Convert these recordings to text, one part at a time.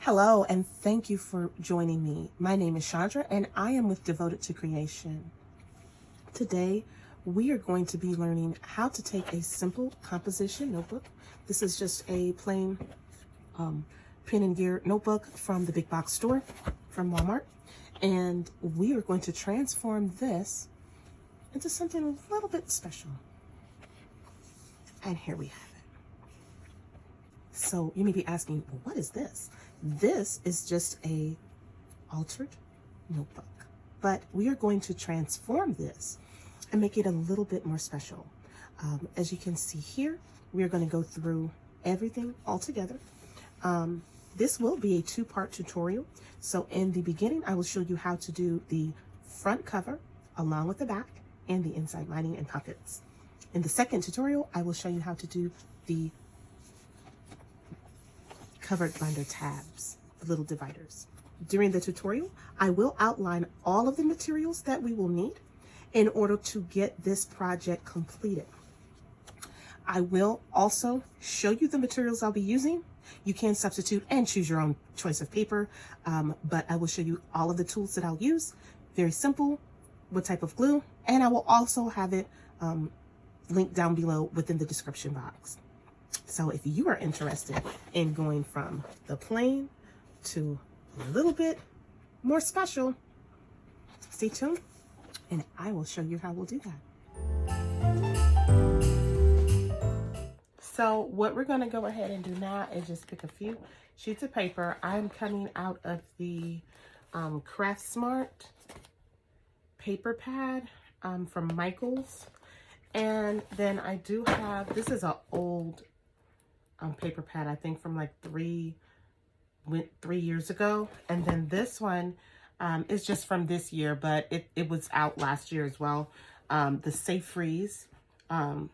Hello, and thank you for joining me. My name is Chandra, and I am with Devoted to Creation. Today, we are going to be learning how to take a simple composition notebook. This is just a plain pen and gear notebook from the big box store from Walmart. And we are going to transform this into something a little bit special. And here we have it. So you may be asking, well, what is this? This is just a altered notebook, but we are going to transform this and make it a little bit more special. As you can see here, we are going to go through everything all together. This will be a two-part tutorial. So in the beginning, I will show you how to do the front cover along with the back and the inside lining and pockets. In the second tutorial, I will show you how to do the covered binder tabs, the little dividers. During the tutorial, I will outline all of the materials that we will need in order to get this project completed. I will also show you the materials I'll be using. You can substitute and choose your own choice of paper, but I will show you all of the tools that I'll use. Very simple, what type of glue, and I will also have it linked down below within the description box. So if you are interested in going from the plain to a little bit more special, stay tuned and I will show you how we'll do that. So what we're going to go ahead and do now is just pick a few sheets of paper. I'm coming out of the Craft Smart paper pad from Michaels. And then I do have, this is an old paper pad, I think from like three years ago. And then this one is just from this year, but it was out last year as well. The Safe Freeze from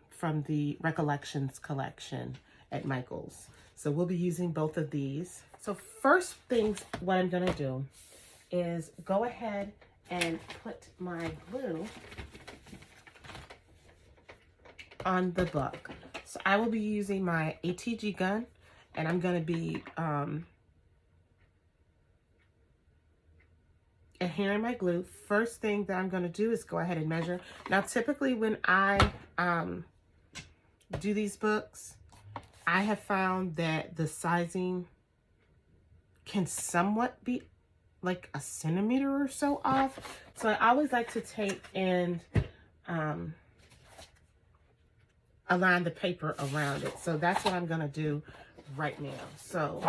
the Recollections collection at Michaels. So we'll be using both of these. So first things, what I'm gonna do is go ahead and put my glue on the book. So I will be using my ATG gun, and I'm going to be adhering my glue. First thing that I'm going to do is go ahead and measure. Now, typically when I do these books, I have found that the sizing can somewhat be like a centimeter or so off. So I always like to take and align the paper around it. So that's what I'm going to do right now. So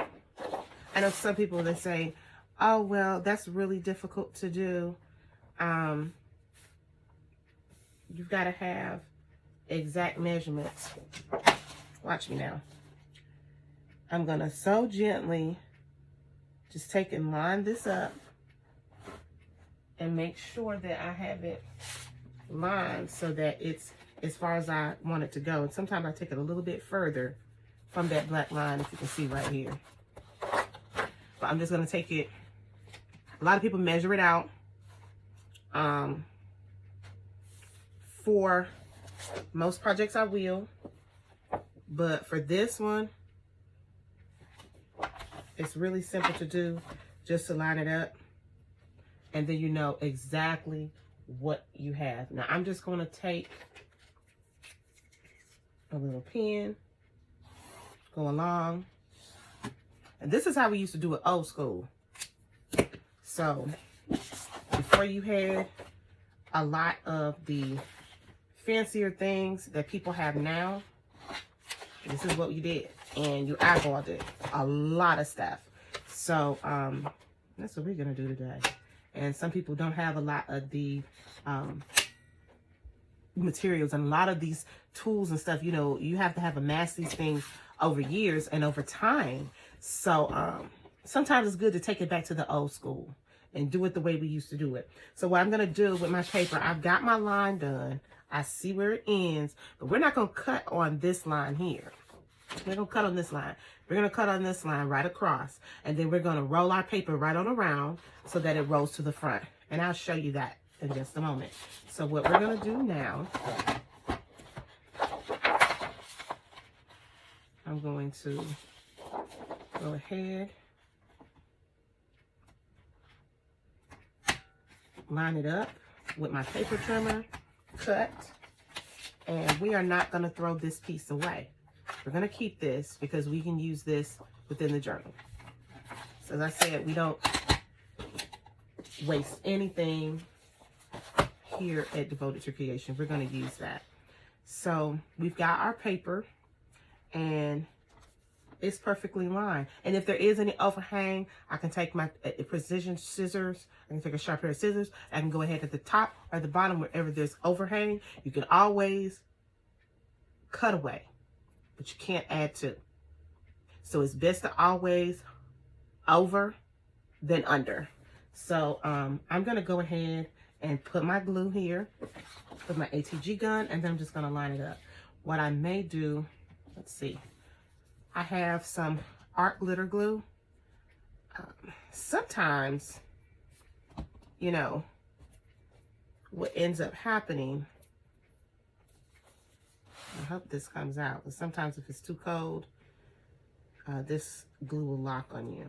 I know some people that say, oh, well, that's really difficult to do. You've got to have exact measurements. Watch me now. I'm going to so gently just take and line this up and make sure that I have it lined so that it's as far as I want it to go. And sometimes I take it a little bit further from that black line, if you can see right here. But I'm just gonna take it, a lot of people measure it out. For most projects I will, but for this one, it's really simple to do, just to line it up. And then you know exactly what you have. Now I'm just gonna take a little pen, go along. And this is how we used to do it old school. So before you had a lot of the fancier things that people have now, this is what you did. And you eyeballed it, a lot of stuff. So that's what we're gonna do today. And some people don't have a lot of the materials, and a lot of these tools and stuff, you know, you have to have amassed these things over years and over time. So sometimes it's good to take it back to the old school and do it the way we used to do it. So what I'm going to do with my paper, I've got my line done. I see where it ends, but we're not going to cut on this line here. We're going to cut on this line. We're going to cut on this line right across, and then we're going to roll our paper right on around so that it rolls to the front. And I'll show you that in just a moment. So what we're going to do now, I'm going to go ahead line it up with my paper trimmer, cut, and we are not going to throw this piece away. We're going to keep this because we can use this within the journal. So as I said, we don't waste anything here at Devoted to Creation. We're going to use that. So we've got our paper and it's perfectly lined. And if there is any overhang, I can take my precision scissors. I can take a sharp pair of scissors. I can go ahead at the top or the bottom, wherever there's overhang. You can always cut away, but you can't add to. So it's best to always over than under. So I'm going to go ahead and put my glue here, put my ATG gun, and then I'm just going to line it up. What I may do, let's see. I have some art glitter glue. Sometimes, you know, what ends up happening, I hope this comes out, but sometimes if it's too cold, this glue will lock on you.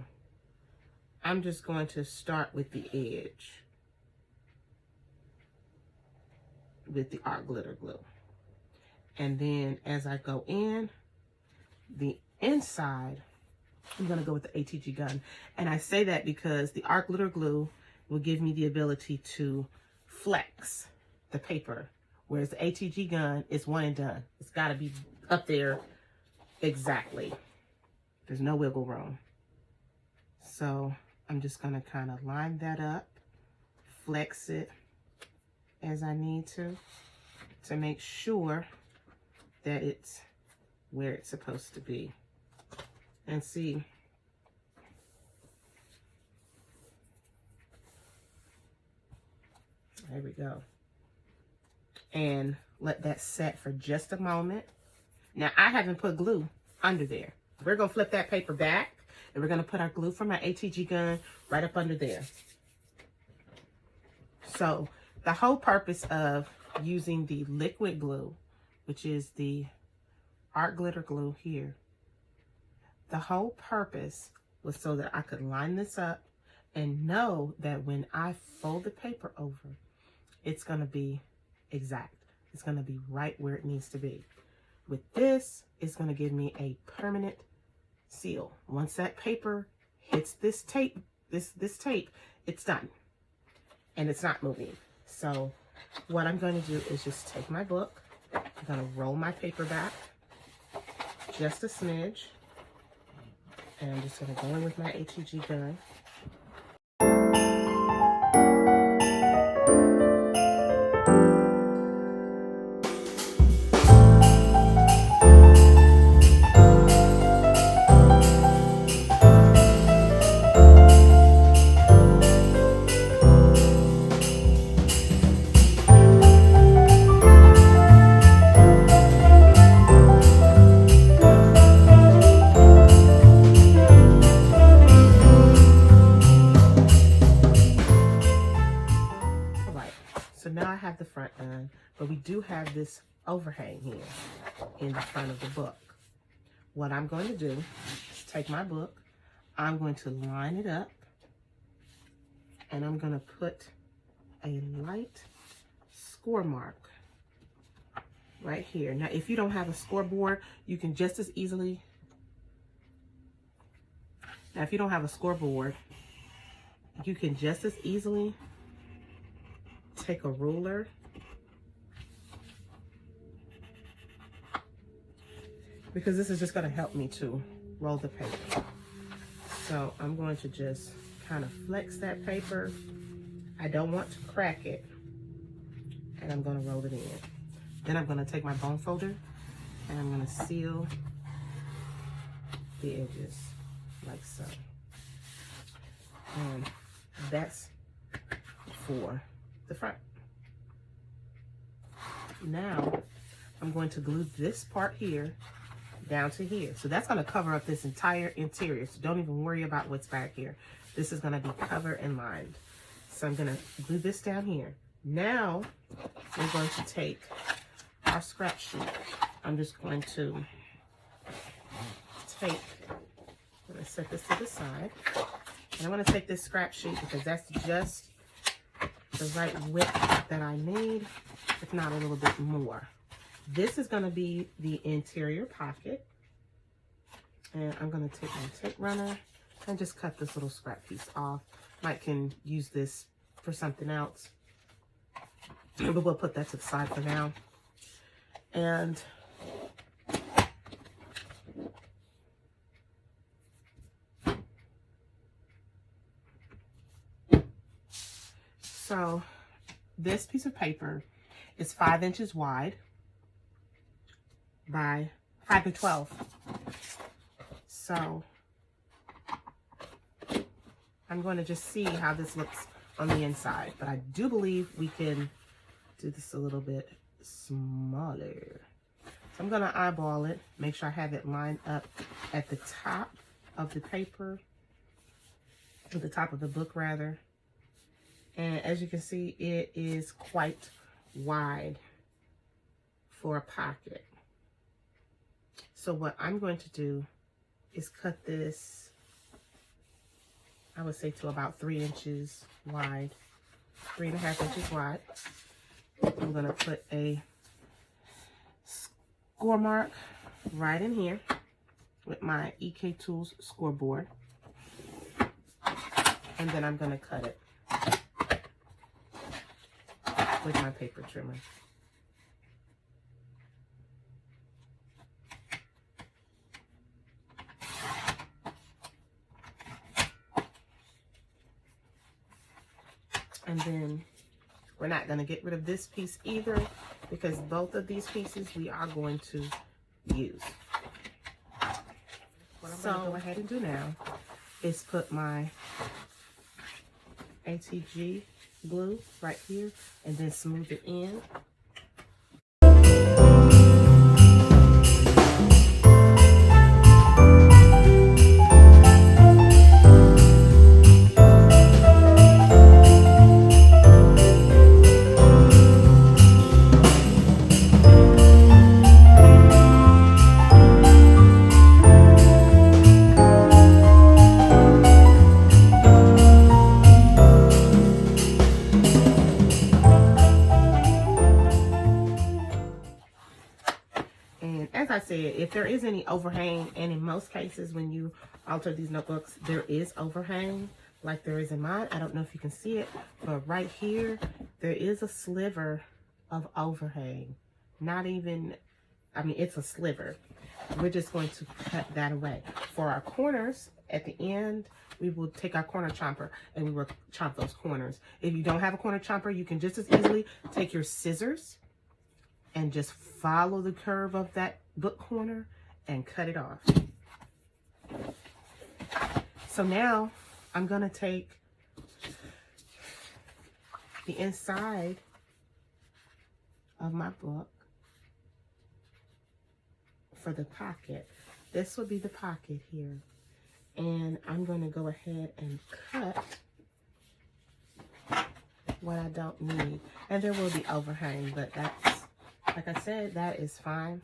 I'm just going to start with the edge with the art glitter glue. And then as I go in, the inside, I'm going to go with the ATG gun. And I say that because the art glitter glue will give me the ability to flex the paper, whereas the ATG gun is one and done. It's got to be up there exactly. There's no wiggle room. So I'm just going to kind of line that up, flex it as I need to make sure that it's where it's supposed to be. And see, there we go. And let that set for just a moment. Now, I haven't put glue under there. We're going to flip that paper back, and we're going to put our glue from our ATG gun right up under there. So the whole purpose of using the liquid glue, which is the art glitter glue here, the whole purpose was so that I could line this up and know that when I fold the paper over, it's going to be exact. It's going to be right where it needs to be. With this, it's going to give me a permanent seal. Once that paper hits this tape, this tape, it's done. And it's not moving. So what I'm going to do is just take my book. I'm going to roll my paper back just a smidge. And I'm just going to go in with my ATG gun. The front done, but we do have this overhang here in the front of the book. What I'm going to do is take my book, I'm going to line it up, and I'm going to put a light score mark right here. Now, if you don't have a scoreboard, you can just as easily, you can just as easily take a ruler because this is just going to help me to roll the paper. So I'm going to just kind of flex that paper. I don't want to crack it, and I'm going to roll it in. Then I'm going to take my bone folder and I'm going to seal the edges like so. And that's for the front. Now I'm going to glue this part here down to here. So that's going to cover up this entire interior. So don't even worry about what's back here. This is going to be covered and lined. So I'm going to glue this down here. Now we're going to take our scrap sheet. I'm just going to I'm going to set this to the side. And I'm going to take this scrap sheet because that's just the right width that I need, if not a little bit more. This is going to be the interior pocket. And I'm going to take my tape runner and just cut this little scrap piece off. Might can use this for something else, but we'll put that to the side for now. And so this piece of paper is 5 inches wide by 5 to 12. So I'm going to just see how this looks on the inside, but I do believe we can do this a little bit smaller. So I'm going to eyeball it, make sure I have it lined up at the top of the paper, at the top of the book rather. And as you can see, it is quite wide for a pocket. So what I'm going to do is cut this, I would say, to about 3 inches wide, 3.5 inches wide. I'm going to put a score mark right in here with my EK Tools scoreboard. And then I'm going to cut it with my paper trimmer. And then we're not going to get rid of this piece either, because both of these pieces we are going to use. What I'm going to go ahead and do now is put my ATG glue right here and then smooth it in. As I said, if there is any overhang, and in most cases when you alter these notebooks, there is overhang, like there is in mine. I don't know if you can see it, but right here, there is a sliver of overhang. Not even, I mean, it's a sliver. We're just going to cut that away. For our corners, at the end, we will take our corner chomper and we will chomp those corners. If you don't have a corner chomper, you can just as easily take your scissors and just follow the curve of that book corner and cut it off. So now I'm going to take the inside of my book for the pocket. This will be the pocket here. And I'm going to go ahead and cut what I don't need. And there will be overhang, but that's, like I said, that is fine.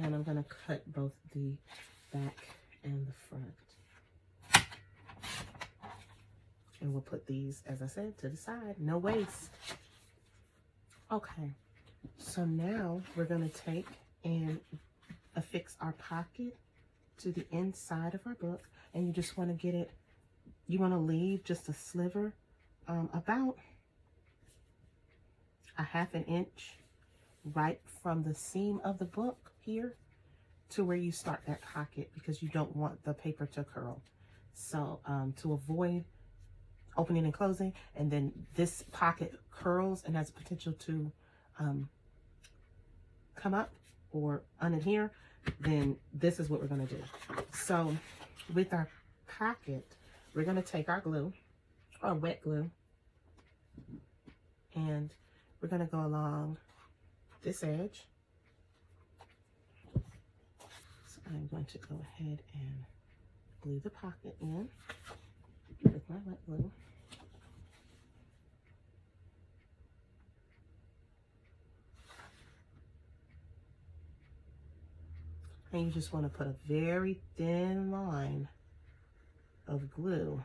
And I'm going to cut both the back and the front. And we'll put these, as I said, to the side. No waste. Okay. So now we're going to take and affix our pocket to the inside of our book. And you just want to get it, you want to leave just a sliver, about a 1/2 inch right from the seam of the book here to where you start that pocket, because you don't want the paper to curl. So to avoid opening and closing, and then this pocket curls and has potential to come up or unadhere, then this is what we're going to do. So with our pocket, we're going to take our glue, or wet glue, and we're going to go along this edge. So I'm going to go ahead and glue the pocket in with my wet glue. And you just want to put a very thin line of glue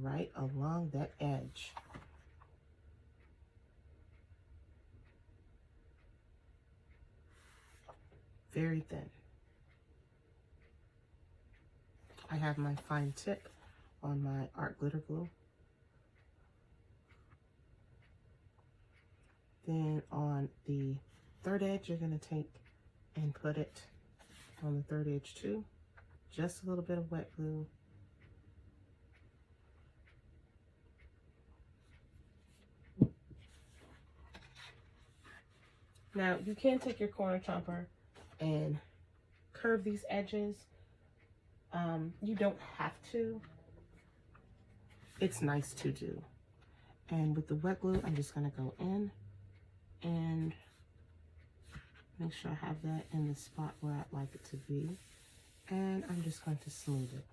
right along that edge. Very thin. I have my fine tip on my art glitter glue. Then on the third edge, you're going to take and put it on the third edge too. Just a little bit of wet glue. Now, you can take your corner chomper and curve these edges. You don't have to. It's nice to do. And with the wet glue, I'm just going to go in and make sure I have that in the spot where I'd like it to be. And I'm just going to smooth it.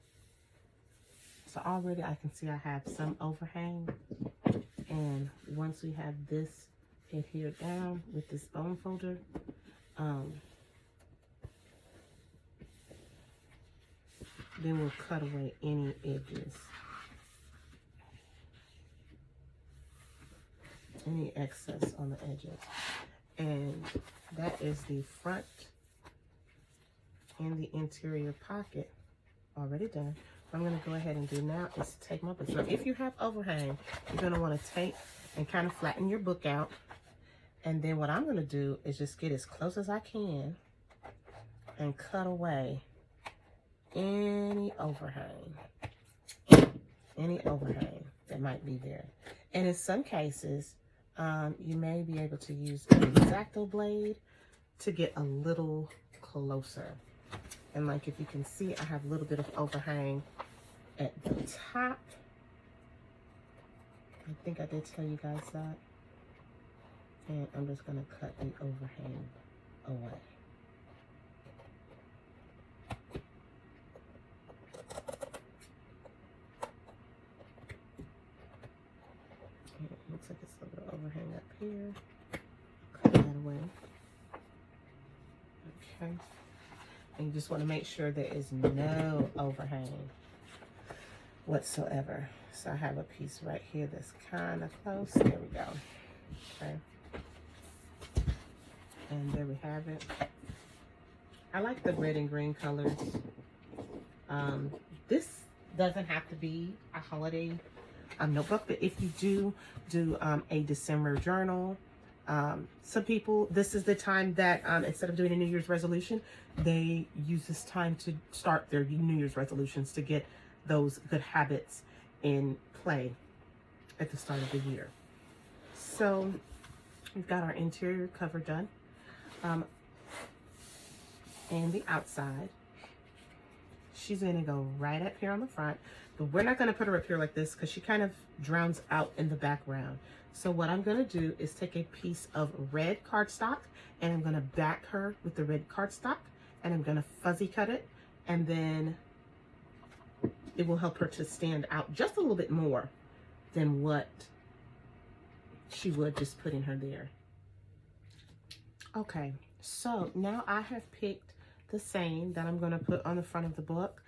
So already I can see I have some overhang. And once we have this adhered down with this bone folder, then we'll cut away any edges, any excess on the edges. And that is the front and the interior pocket already done. What I'm going to go ahead and do now is take my book. So if you have overhang, you're going to want to take and kind of flatten your book out. And then what I'm going to do is just get as close as I can and cut away any overhang that might be there. And in some cases, you may be able to use an X-Acto blade to get a little closer. And like if you can see, I have a little bit of overhang at the top. I think I did tell you guys that. And I'm just going to cut the overhang away. And it looks like it's a little overhang up here. Cut that away. Okay. And you just want to make sure there is no overhang whatsoever. So I have a piece right here that's kind of close. There we go. Okay. And there we have it. I like the red and green colors. This doesn't have to be a holiday notebook, but if you do a December journal, some people, this is the time that instead of doing a New Year's resolution, they use this time to start their New Year's resolutions to get those good habits in play at the start of the year. So we've got our interior cover done. And the outside, she's going to go right up here on the front, but we're not going to put her up here like this because she kind of drowns out in the background. So what I'm going to do is take a piece of red cardstock and I'm going to back her with the red cardstock and I'm going to fuzzy cut it, and then it will help her to stand out just a little bit more than what she would just putting her there. Okay, so now I have picked the same that I'm going to put on the front of the book.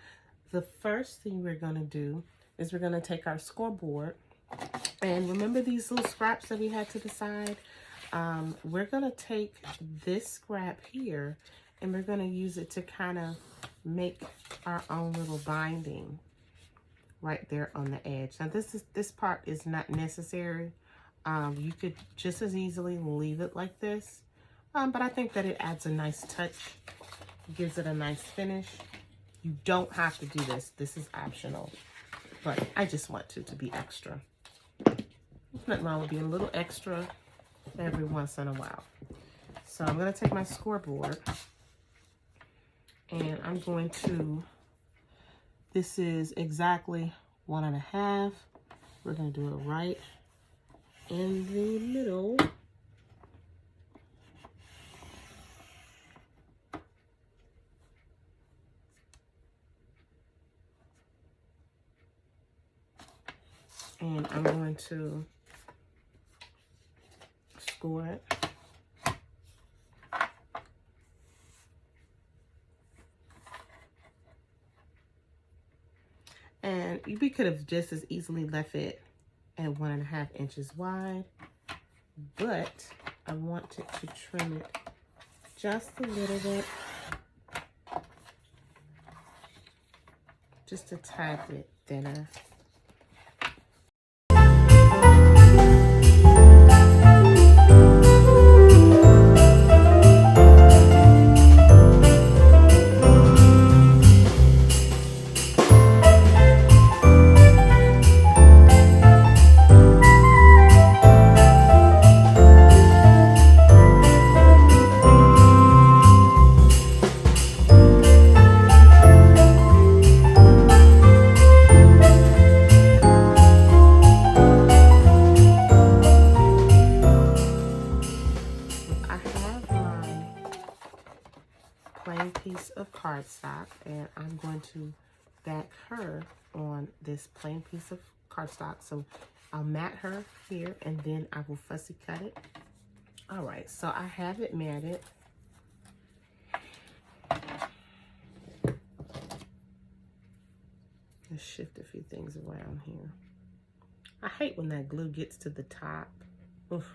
The first thing we're going to do is we're going to take our scoreboard, and remember these little scraps that we had to the side? We're going to take this scrap here and we're going to use it to kind of make our own little binding right there on the edge. Now this part is not necessary. You could just as easily leave it like this. But I think that it adds a nice touch, gives it a nice finish. You don't have to do this. This is optional, but I just want to be extra. There's nothing wrong with being a little extra every once in a while. So I'm going to take my scoreboard and I'm going to, this is exactly 1.5. We're going to do it right in the middle. And I'm going to score it. And we could have just as easily left it at 1.5 inches wide, but I wanted to trim it just a little bit, just a tad bit thinner. Plain piece of cardstock, and I'm going to back her on this plain piece of cardstock. So I'll mat her here, and then I will fussy cut it. All right, so I have it matted. Let's shift a few things around here. I hate when that glue gets to the top. Oof.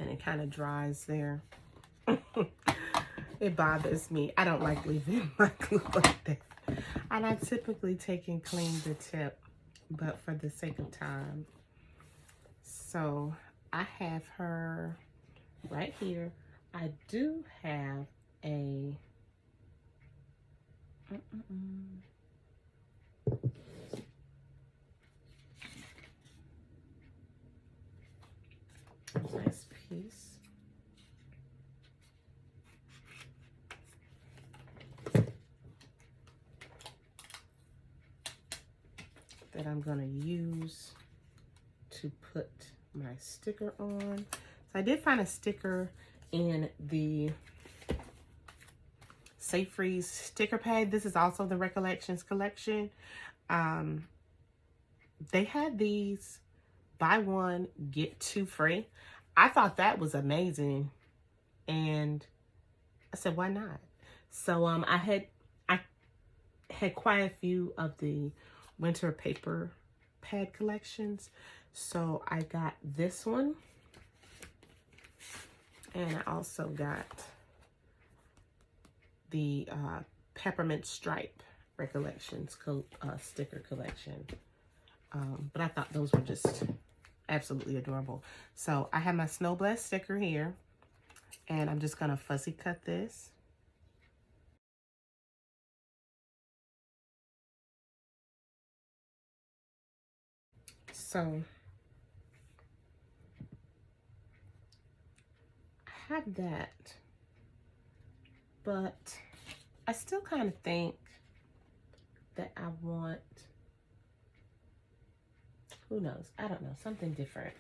And it kind of dries there. It bothers me. I don't like leaving my glue like that. And I typically take and clean the tip, but for the sake of time. So I have her right here. I do have a nice piece. That I'm going to use to put my sticker on. So I did find a sticker in the Safe Freeze sticker pad. This is also the Recollections collection. They had these buy one, get two free. I thought that was amazing. And I said, why not? So I had quite a few of the winter paper pad collections. So I got this one. And I also got the Peppermint Stripe Recollections sticker collection. But I thought those were just absolutely adorable. So I have my Snow Blast sticker here. And I'm just going to fussy cut this. So I have that, but I still kind of think that I want, who knows? I don't know, something different.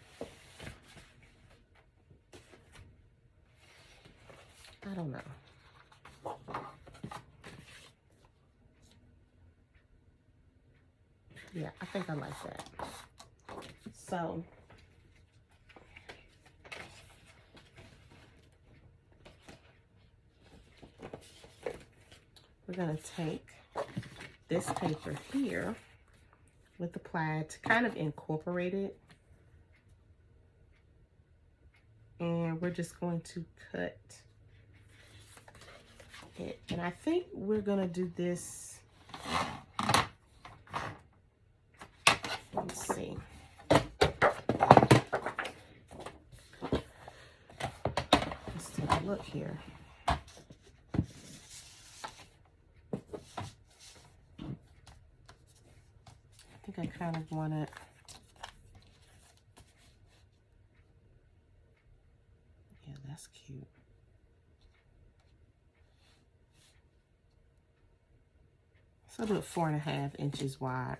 I don't know. Yeah, I think I like that. So we're going to take this paper here with the plaid to kind of incorporate it. And we're just going to cut it. And I think we're going to do this. Let's see. Let's take a look here. I think I kind of want it. Yeah, that's cute. So I'll do it 4.5 inches wide.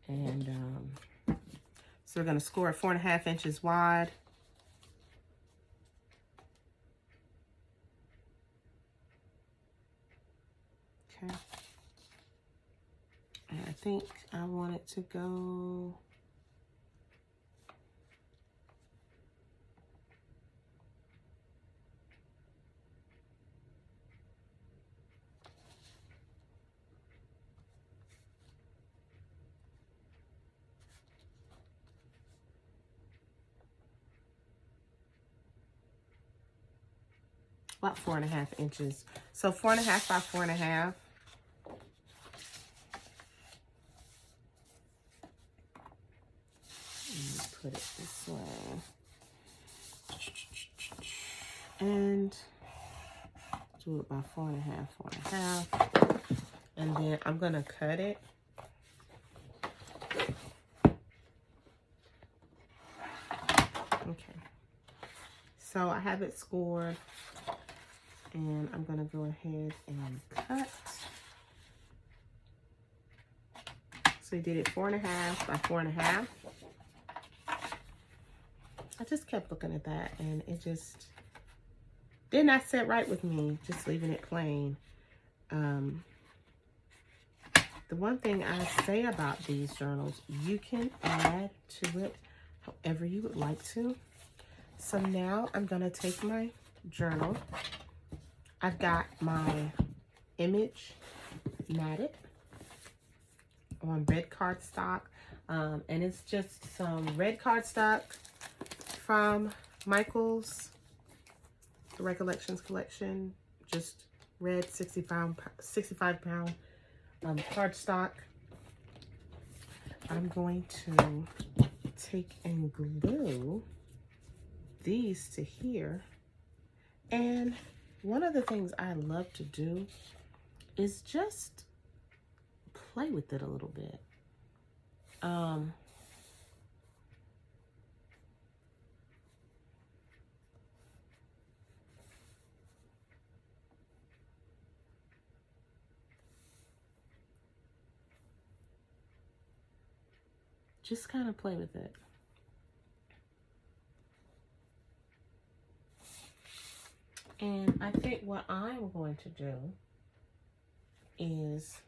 And so we're going to score it 4.5 inches wide. Okay. And I think I want it to go about 4.5 inches. So 4.5 by 4.5. Put it this way. And do it by 4.5, 4.5. And then I'm gonna cut it. Okay. So I have it scored, and I'm gonna go ahead and cut. So we did it 4.5 by 4.5. I just kept looking at that, and it just did not sit right with me, just leaving it plain. The one thing I say about these journals, you can add to it however you would like to. So now I'm gonna take my journal. I've got my image matted on red cardstock, and it's just some red cardstock from Michael's The Recollections collection, just red 65 pound cardstock. I'm going to take and glue these to here. And one of the things I love to do is just play with it a little bit. Just kind of play with it. And I think what I'm going to do is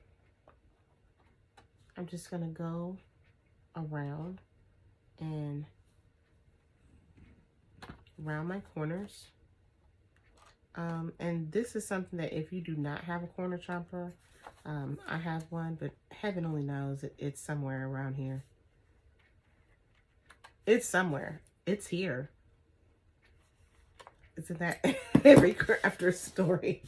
I'm just going to go around and round my corners. And this is something that if you do not have a corner chomper, I have one, but heaven only knows it's somewhere around here. It's somewhere. It's here. Isn't that every crafter story?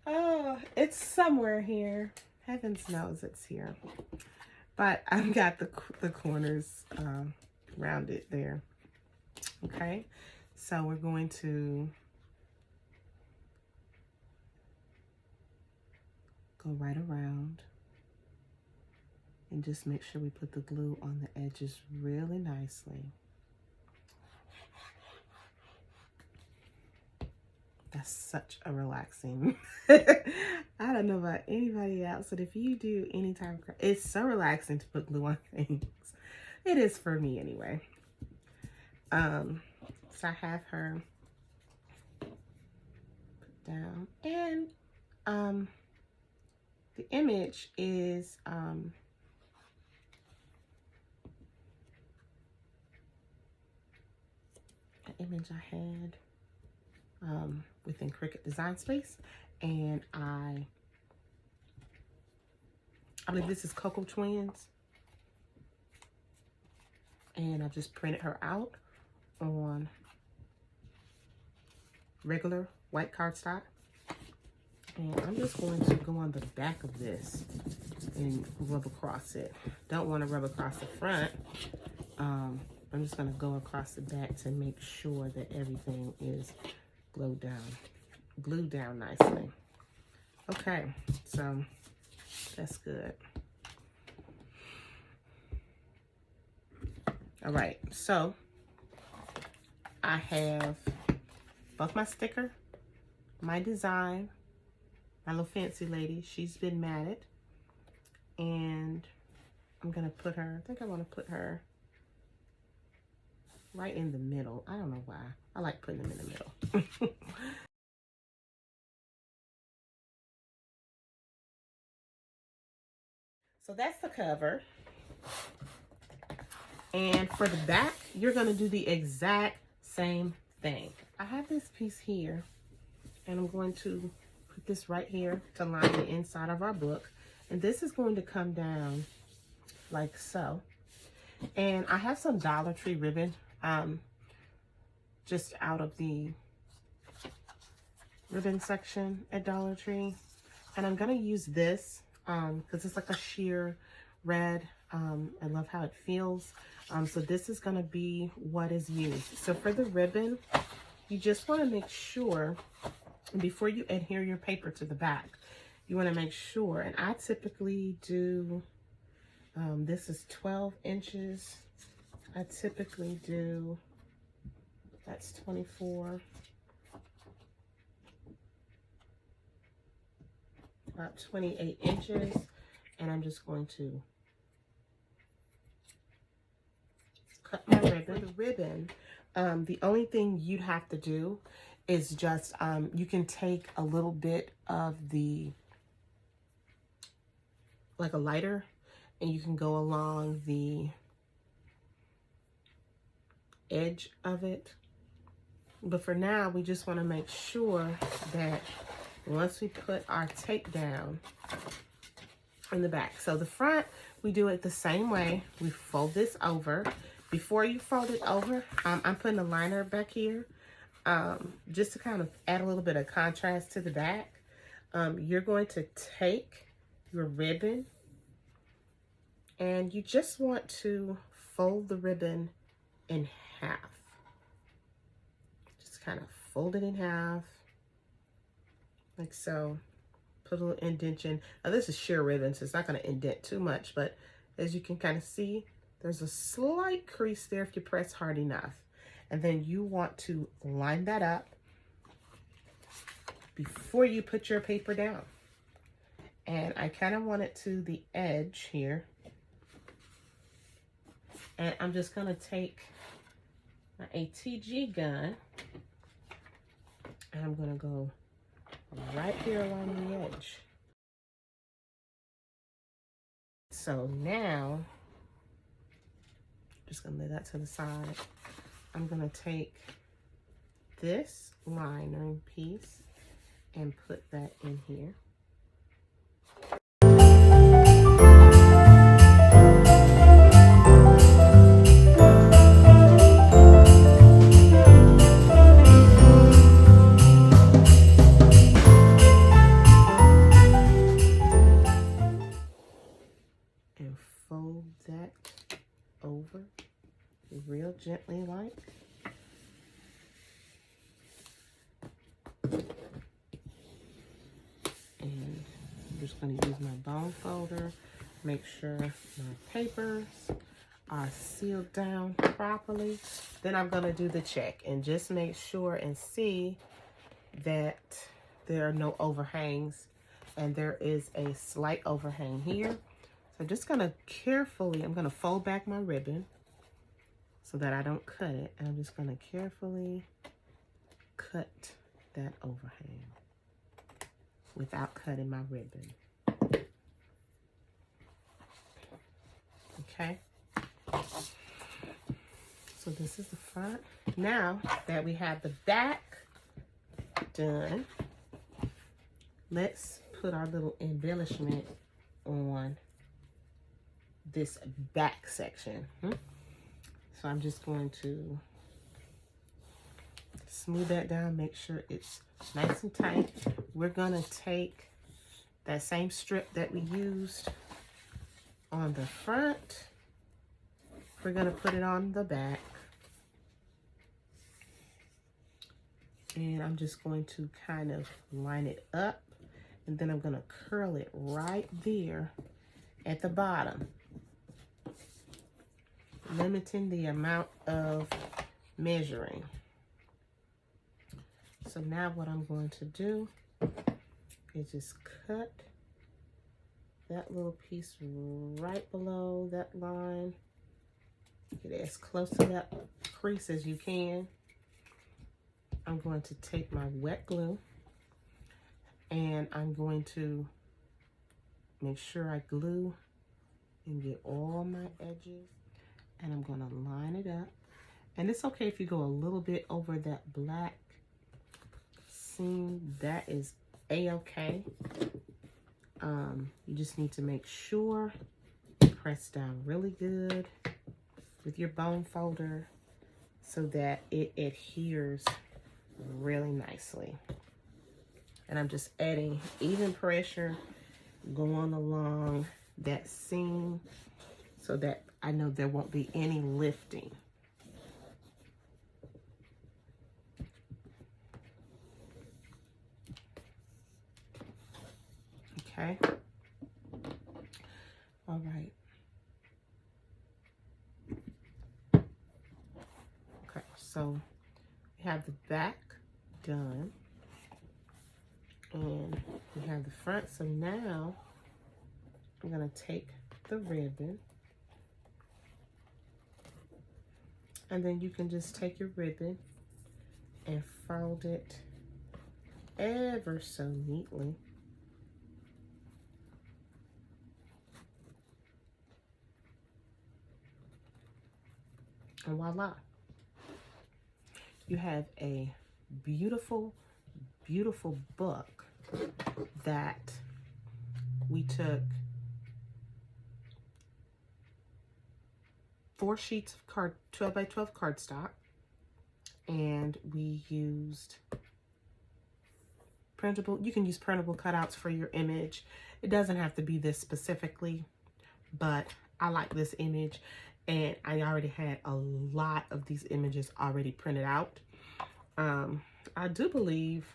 Oh, it's somewhere here. Heavens knows it's here. But I've got the corners rounded there. Okay, so we're going to go right around and just make sure we put the glue on the edges really nicely. That's such a relaxing. I don't know about anybody else, but if you do any type of craft, it's so relaxing to put glue on things. It is for me anyway. So I have her put down, and the image is an image I had within Cricut Design Space, and I believe this is Coco Twins, and I just printed her out on regular white cardstock, and I'm just going to go on the back of this and rub across it. Don't want to rub across the front. I'm just going to go across the back to make sure that everything is glued down nicely. Okay, so that's good. All right, so I have both my sticker, my design, my little fancy lady. She's been matted, and I'm gonna put her, I think I want to put her right in the middle. I don't know why. I like putting them in the middle. So that's the cover. And for the back, you're going to do the exact same thing. I have this piece here, and I'm going to put this right here to line the inside of our book. And this is going to come down like so. And I have some Dollar Tree ribbon just out of the ribbon section at Dollar Tree. And I'm gonna use this because it's like a sheer red. I love how it feels. So this is gonna be what is used. So for the ribbon, you just wanna make sure, before you adhere your paper to the back, you wanna make sure, and I typically do, this is 12 inches. I typically do, that's 24. About 28 inches, and I'm just going to cut my ribbon. For the ribbon, the only thing you'd have to do is just, you can take a little bit of the, like a lighter, and you can go along the edge of it. But for now, we just want to make sure that once we put our tape down in the back. So the front, we do it the same way. We fold this over. Before you fold it over, I'm putting a liner back here just to kind of add a little bit of contrast to the back. You're going to take your ribbon and you just want to fold the ribbon in half. Just kind of fold it in half. Like so. Put a little indentation. Now this is sheer ribbon, so it's not going to indent too much, but as you can kind of see, there's a slight crease there if you press hard enough. And then you want to line that up before you put your paper down. And I kind of want it to the edge here. And I'm just going to take my ATG gun and I'm going to go right here along the edge. So now, just gonna lay that to the side. I'm gonna take this liner piece and put that in here. Fold that over real gently like. And I'm just going to use my bone folder, make sure my papers are sealed down properly. Then I'm going to do the check and just make sure and see that there are no overhangs, and there is a slight overhang here. So I'm just gonna carefully, I'm gonna fold back my ribbon so that I don't cut it. And I'm just gonna carefully cut that overhang without cutting my ribbon. Okay. So this is the front. Now that we have the back done, let's put our little embellishment on this back section. So I'm just going to smooth that down, make sure it's nice and tight. We're gonna take that same strip that we used on the front. We're gonna put it on the back. And I'm just going to kind of line it up, and then I'm gonna curl it right there at the bottom, limiting the amount of measuring. So now what I'm going to do is just cut that little piece right below that line. Get as close to that crease as you can. I'm going to take my wet glue and I'm going to make sure I glue and get all my edges, and I'm going to line it up. And it's okay if you go a little bit over that black seam. That is a-okay. You just need to make sure you press down really good with your bone folder so that it adheres really nicely. And I'm just adding even pressure going along that seam so that I know there won't be any lifting. Okay. All right. Okay, so we have the back done and we have the front. So now I'm gonna take the ribbon, and then you can just take your ribbon and fold it ever so neatly. And voila, you have a beautiful, beautiful book that we took 4 sheets of 12 by 12 cardstock, and we used printable. You can use printable cutouts for your image. It doesn't have to be this specifically, but I like this image, and I already had a lot of these images already printed out. I do believe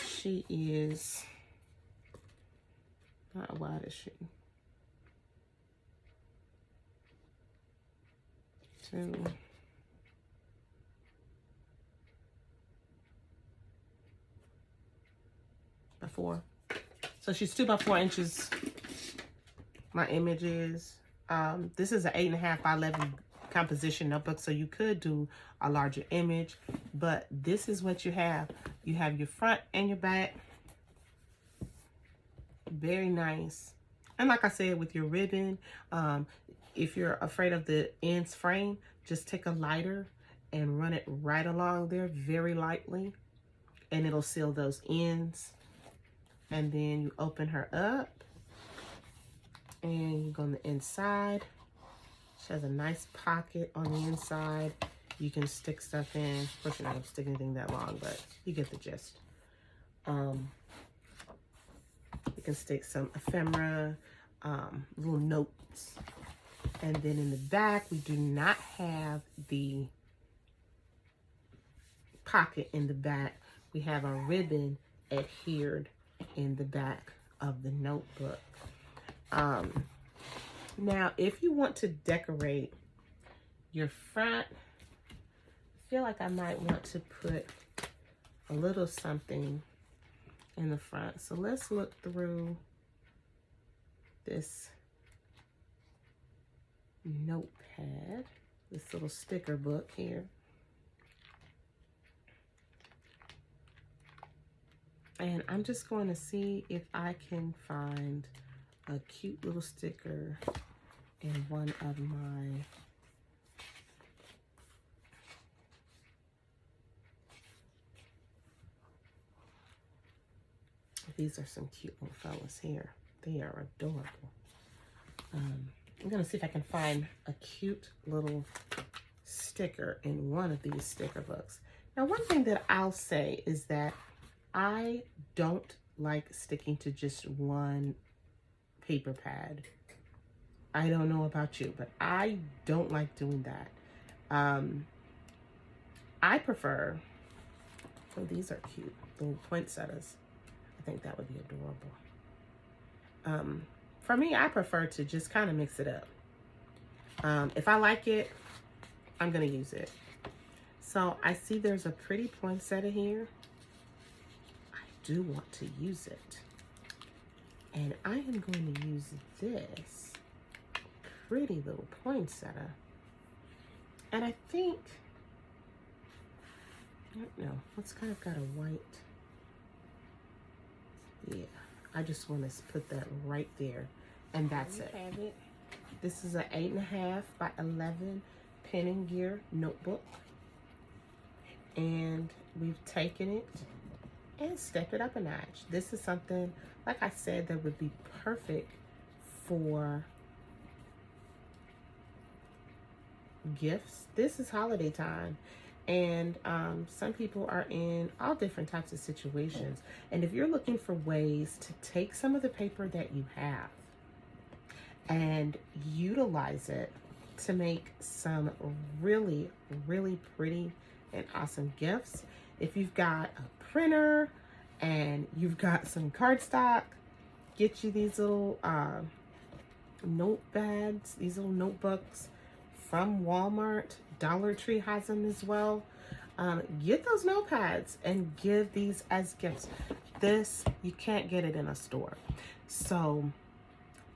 she is, how wide is she? 2 by 4. So she's 2 by 4 inches. My image is. This is an 8.5 by 11 composition notebook, so you could do a larger image, but this is what you have. You have your front and your back. Very nice. And like I said, with your ribbon, if you're afraid of the ends frame, just take a lighter and run it right along there very lightly, and it'll seal those ends. And then you open her up and you go on the inside. She has a nice pocket on the inside. You can stick stuff in. Of course, you're not gonna stick anything that long, but you get the gist. You can stick some ephemera, little notes. And then in the back, we do not have the pocket in the back. We have a ribbon adhered in the back of the notebook. Now, if you want to decorate your front, I feel like I might want to put a little something in the front. So let's look through this notepad, this little sticker book here. And I'm just going to see if I can find a cute little sticker in one of my these are some cute little fellas here. They are adorable. I'm gonna see if I can find a cute little sticker in one of these sticker books. Now, one thing that I'll say is that I don't like sticking to just one paper pad. I don't know about you, but I don't like doing that. I prefer, oh, these are cute, little poinsettias. I think that would be adorable. For me, I prefer to just kind of mix it up. If I like it, I'm gonna use it. So I see there's a pretty poinsettia here. I do want to use it. And I am going to use this pretty little poinsettia. And I think, I don't know, it's kind of got a white, yeah. I just want to put that right there, and that's it. Have it. This is an 8.5 by 11 pen and gear notebook, and we've taken it and stepped it up a notch. This is something, like I said, that would be perfect for gifts. This is holiday time, And some people are in all different types of situations. And if you're looking for ways to take some of the paper that you have and utilize it to make some really, really pretty and awesome gifts, if you've got a printer and you've got some cardstock, get you these little notepads, these little notebooks from Walmart. Dollar Tree has them as well. Get those notepads and give these as gifts. This, you can't get it in a store. So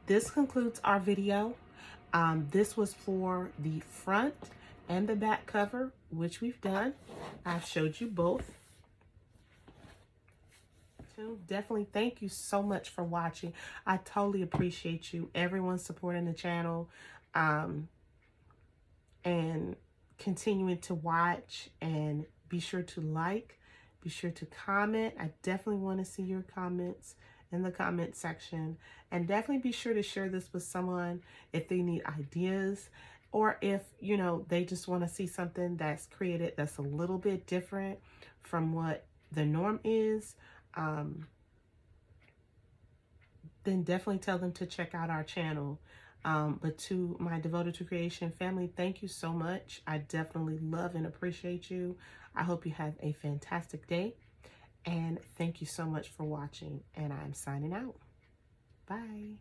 this concludes our video. This was for the front and the back cover, which we've done. I've showed you both. Definitely thank you so much for watching. I totally appreciate you, everyone supporting the channel, and continuing to watch. And be sure to like, be sure to comment. I definitely want to see your comments in the comment section, and definitely be sure to share this with someone if they need ideas, or if they just want to see something that's created that's a little bit different from what the norm is. Then definitely tell them to check out our channel. But to my Devoted to Creation family, thank you so much. I definitely love and appreciate you. I hope you have a fantastic day. And thank you so much for watching. And I'm signing out. Bye.